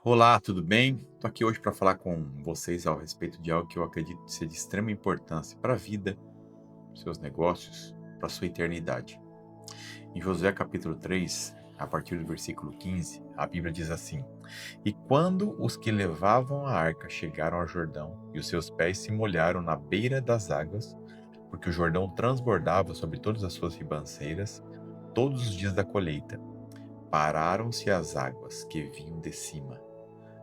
Olá, tudo bem? Estou aqui hoje para falar com vocês ao respeito de algo que eu acredito ser de extrema importância para a vida, para os seus negócios, para a sua eternidade. Em Josué capítulo 3, a partir do versículo 15, a Bíblia diz assim: E quando os que levavam a arca chegaram ao Jordão, e os seus pés se molharam na beira das águas, porque o Jordão transbordava sobre todas as suas ribanceiras, todos os dias da colheita, pararam-se as águas que vinham de cima.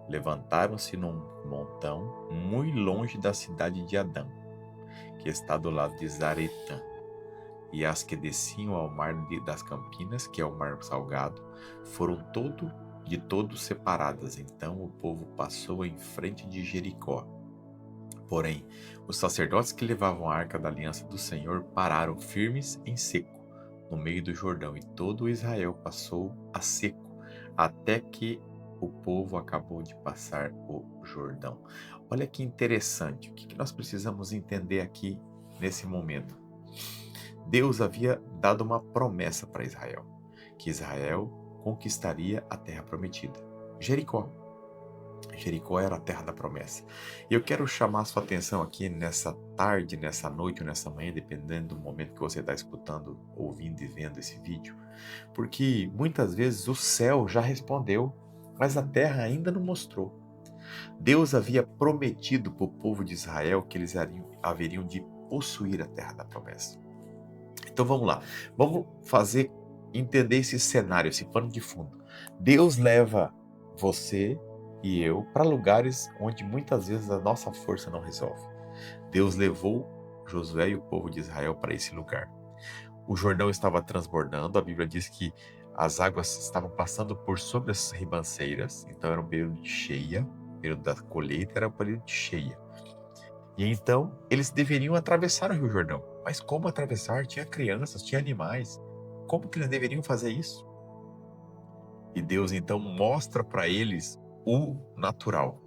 Levantaram-se num montão muito longe da cidade de Adã, que está do lado de Zaretã, e as que desciam ao mar das Campinas, que é o mar salgado, foram de todo separadas. Então o povo passou em frente de Jericó. Porém, os sacerdotes que levavam a arca da aliança do Senhor pararam firmes em seco, no meio do Jordão, e todo Israel passou a seco, até que o povo acabou de passar o Jordão. Olha que interessante, o que nós precisamos entender aqui nesse momento? Deus havia dado uma promessa para Israel, que Israel conquistaria a terra prometida, Jericó. Jericó era a terra da promessa. E eu quero chamar a sua atenção aqui nessa tarde, nessa noite ou nessa manhã, dependendo do momento que você está escutando, ouvindo e vendo esse vídeo, porque muitas vezes o céu já respondeu, mas a terra ainda não mostrou. Deus havia prometido para o povo de Israel que eles haveriam de possuir a terra da promessa. Então vamos lá, vamos entender esse cenário, esse pano de fundo. Deus leva você e eu para lugares onde muitas vezes a nossa força não resolve. Deus levou Josué e o povo de Israel para esse lugar. O Jordão estava transbordando, a Bíblia diz que as águas estavam passando por sobre as ribanceiras, então era um período de cheia, o período da colheita era um período de cheia. E então eles deveriam atravessar o Rio Jordão. Mas como atravessar? Tinha crianças, tinha animais. Como que eles deveriam fazer isso? E Deus então mostra para eles o natural.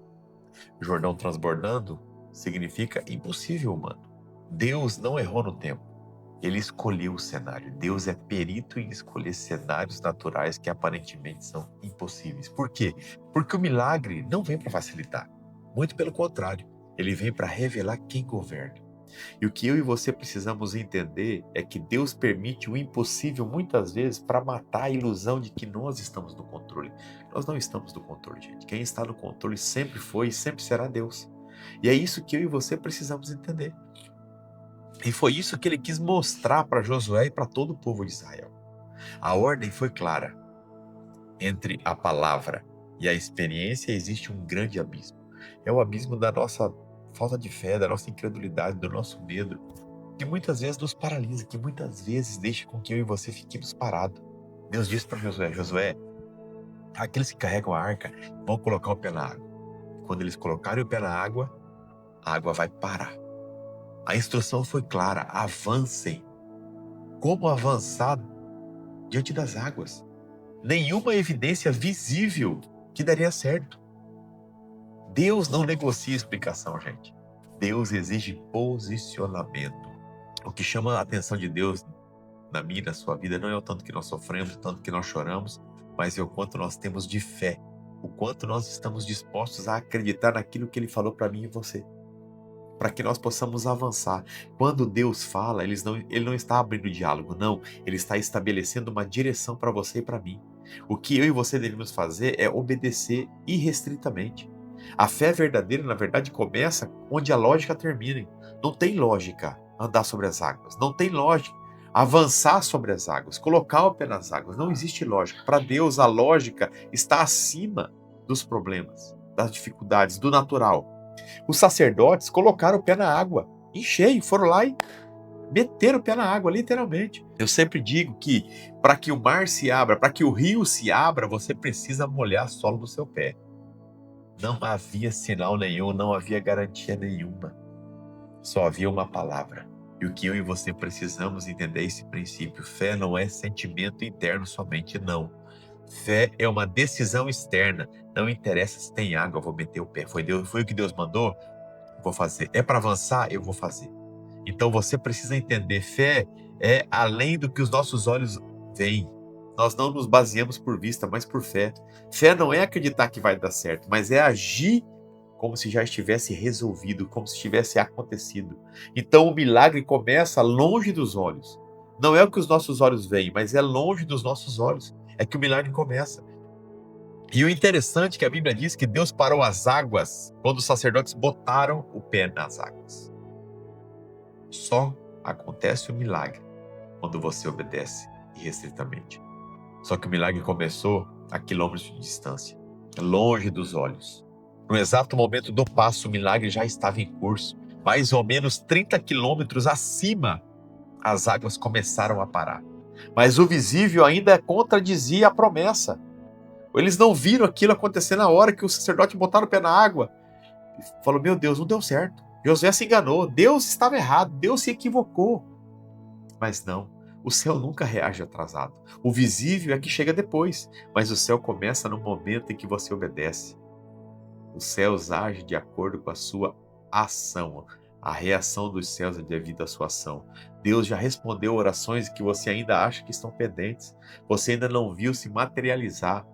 Jordão transbordando significa impossível humano. Deus não errou no tempo. Ele escolheu o cenário. Deus é perito em escolher cenários naturais que aparentemente são impossíveis. Por quê? Porque o milagre não vem para facilitar. Muito pelo contrário, ele vem para revelar quem governa. E o que eu e você precisamos entender é que Deus permite o impossível muitas vezes para matar a ilusão de que nós estamos no controle. Nós não estamos no controle, gente. Quem está no controle sempre foi e sempre será Deus. E é isso que eu e você precisamos entender. E foi isso que ele quis mostrar para Josué e para todo o povo de Israel. A ordem foi clara. Entre a palavra e a experiência existe um grande abismo. É o abismo da nossa falta de fé, da nossa incredulidade, do nosso medo, que muitas vezes nos paralisa, que muitas vezes deixa com que eu e você fiquemos parados. Deus disse para Josué: Josué, aqueles que carregam a arca vão colocar o pé na água. Quando eles colocarem o pé na água, a água vai parar. A instrução foi clara: avancem. Como avançar diante das águas? Nenhuma evidência visível que daria certo. Deus não negocia explicação, gente. Deus exige posicionamento. O que chama a atenção de Deus na minha e na sua vida não é o tanto que nós sofremos, o tanto que nós choramos, mas é o quanto nós temos de fé, o quanto nós estamos dispostos a acreditar naquilo que Ele falou para mim e você, para que nós possamos avançar. Quando Deus fala, Ele não está abrindo diálogo, não. Ele está estabelecendo uma direção para você e para mim. O que eu e você devemos fazer é obedecer irrestritamente. A fé verdadeira, na verdade, começa onde a lógica termina. Não tem lógica andar sobre as águas. Não tem lógica avançar sobre as águas, colocar o pé nas águas. Não existe lógica. Para Deus, a lógica está acima dos problemas, das dificuldades, do natural. Os sacerdotes colocaram o pé na água, em cheio, foram lá e meteram o pé na água, literalmente. Eu sempre digo que para que o mar se abra, para que o rio se abra, você precisa molhar o solo do seu pé. Não havia sinal nenhum, não havia garantia nenhuma. Só havia uma palavra. E o que eu e você precisamos entender é esse princípio. Fé não é sentimento interno somente, não. Fé é uma decisão externa. Não interessa se tem água, eu vou meter o pé. Foi o que Deus mandou? Vou fazer. É para avançar? Eu vou fazer. Então você precisa entender, fé é além do que os nossos olhos veem. Nós não nos baseamos por vista, mas por fé. Fé não é acreditar que vai dar certo, mas é agir como se já estivesse resolvido, como se tivesse acontecido. Então o milagre começa longe dos olhos. Não é o que os nossos olhos veem, mas é longe dos nossos olhos. É que o milagre começa. E o interessante é que a Bíblia diz que Deus parou as águas quando os sacerdotes botaram o pé nas águas. Só acontece o milagre quando você obedece irrestritamente. Só que o milagre começou a quilômetros de distância, longe dos olhos. No exato momento do passo, o milagre já estava em curso. Mais ou menos 30 quilômetros acima, as águas começaram a parar. Mas o visível ainda contradizia a promessa. Eles não viram aquilo acontecer na hora que o sacerdote botaram o pé na água. Falou, meu Deus, não deu certo. Josué se enganou, Deus estava errado, Deus se equivocou. Mas não, o céu nunca reage atrasado. O visível é que chega depois, mas o céu começa no momento em que você obedece. Os céus agem de acordo com a sua ação. A reação dos céus é devido à sua ação. Deus já respondeu orações que você ainda acha que estão pendentes. Você ainda não viu se materializar.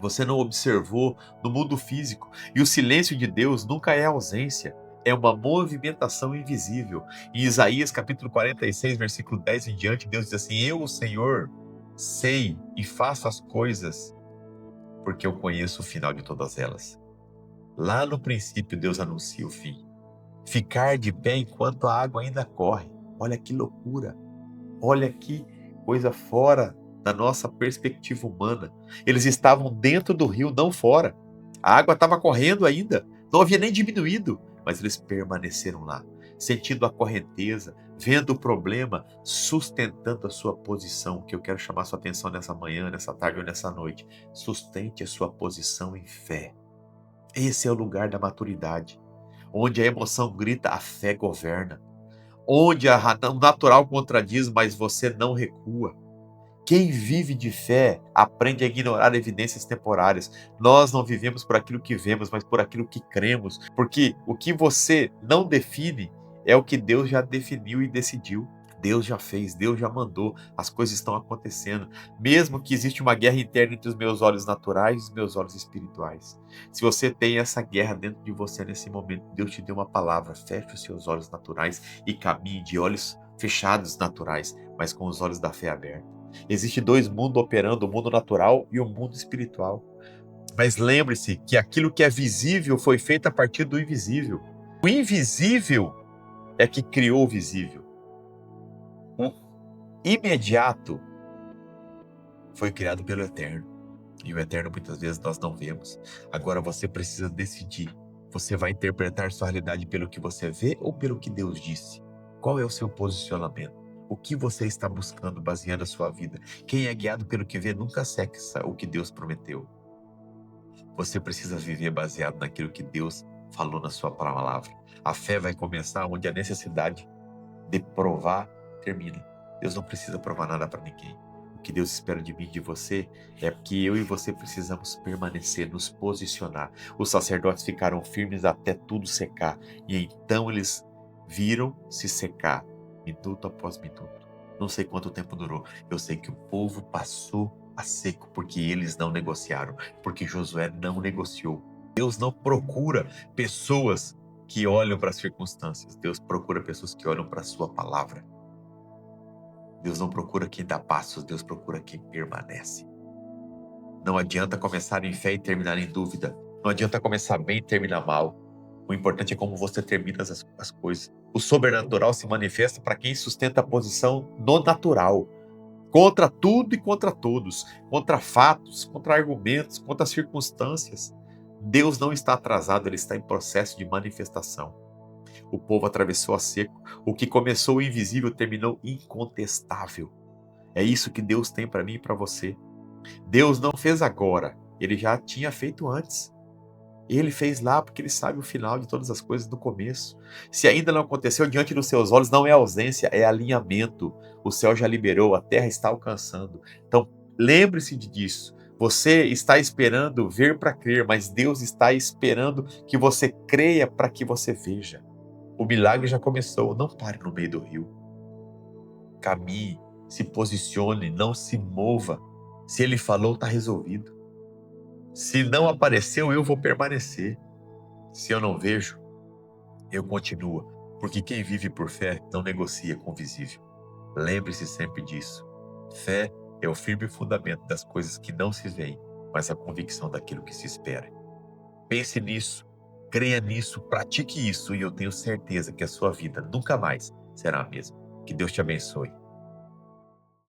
Você não observou no mundo físico. E o silêncio de Deus nunca é ausência. É uma movimentação invisível. Em Isaías capítulo 46, versículo 10 em diante, Deus diz assim: eu, o Senhor, sei e faço as coisas, porque eu conheço o final de todas elas. Lá no princípio, Deus anuncia o fim. Ficar de pé enquanto a água ainda corre. Olha que loucura. Olha que coisa fora da nossa perspectiva humana. Eles estavam dentro do rio, não fora. A água estava correndo ainda, não havia nem diminuído, mas eles permaneceram lá, sentindo a correnteza, vendo o problema, sustentando a sua posição, que eu quero chamar sua atenção nessa manhã, nessa tarde ou nessa noite. Sustente a sua posição em fé. Esse é o lugar da maturidade, onde a emoção grita, a fé governa. Onde o natural contradiz, mas você não recua. Quem vive de fé aprende a ignorar evidências temporárias. Nós não vivemos por aquilo que vemos, mas por aquilo que cremos. Porque o que você não define é o que Deus já definiu e decidiu. Deus já fez, Deus já mandou, as coisas estão acontecendo. Mesmo que existe uma guerra interna entre os meus olhos naturais e os meus olhos espirituais. Se você tem essa guerra dentro de você nesse momento, Deus te deu uma palavra: feche os seus olhos naturais e caminhe de olhos fechados naturais, mas com os olhos da fé aberta. Existem dois mundos operando, o mundo natural e o mundo espiritual. Mas lembre-se que aquilo que é visível foi feito a partir do invisível. O invisível é que criou o visível. O imediato foi criado pelo Eterno. E o Eterno muitas vezes nós não vemos. Agora você precisa decidir. Você vai interpretar sua realidade pelo que você vê ou pelo que Deus disse? Qual é o seu posicionamento? O que você está buscando baseando a sua vida? Quem é guiado pelo que vê nunca seca o que Deus prometeu. Você precisa viver baseado naquilo que Deus falou na sua palavra. A fé vai começar onde a necessidade de provar termina. Deus não precisa provar nada para ninguém. O que Deus espera de mim e de você é que eu e você precisamos permanecer, nos posicionar. Os sacerdotes ficaram firmes até tudo secar. E então eles viram se secar, minuto após minuto. Não sei quanto tempo durou. Eu sei que o povo passou a seco porque eles não negociaram, porque Josué não negociou. Deus não procura pessoas que olham para as circunstâncias. Deus procura pessoas que olham para a sua palavra. Deus não procura quem dá passos, Deus procura quem permanece. Não adianta começar em fé e terminar em dúvida. Não adianta começar bem e terminar mal. O importante é como você termina as coisas. O sobrenatural se manifesta para quem sustenta a posição no natural. Contra tudo e contra todos. Contra fatos, contra argumentos, contra circunstâncias. Deus não está atrasado, Ele está em processo de manifestação. O povo atravessou a seco. O que começou invisível terminou incontestável. É isso que Deus tem para mim e para você. Deus não fez agora, Ele já tinha feito antes. Ele fez lá porque Ele sabe o final de todas as coisas do começo. Se ainda não aconteceu diante dos seus olhos, não é ausência, é alinhamento. O céu já liberou, a terra está alcançando. Então, lembre-se disso. Você está esperando ver para crer, mas Deus está esperando que você creia para que você veja. O milagre já começou, não pare no meio do rio. Caminhe, se posicione, não se mova. Se ele falou, está resolvido. Se não apareceu, eu vou permanecer. Se eu não vejo, eu continuo. Porque quem vive por fé não negocia com o visível. Lembre-se sempre disso. Fé é o firme fundamento das coisas que não se veem, mas a convicção daquilo que se espera. Pense nisso, creia nisso, pratique isso e eu tenho certeza que a sua vida nunca mais será a mesma. Que Deus te abençoe.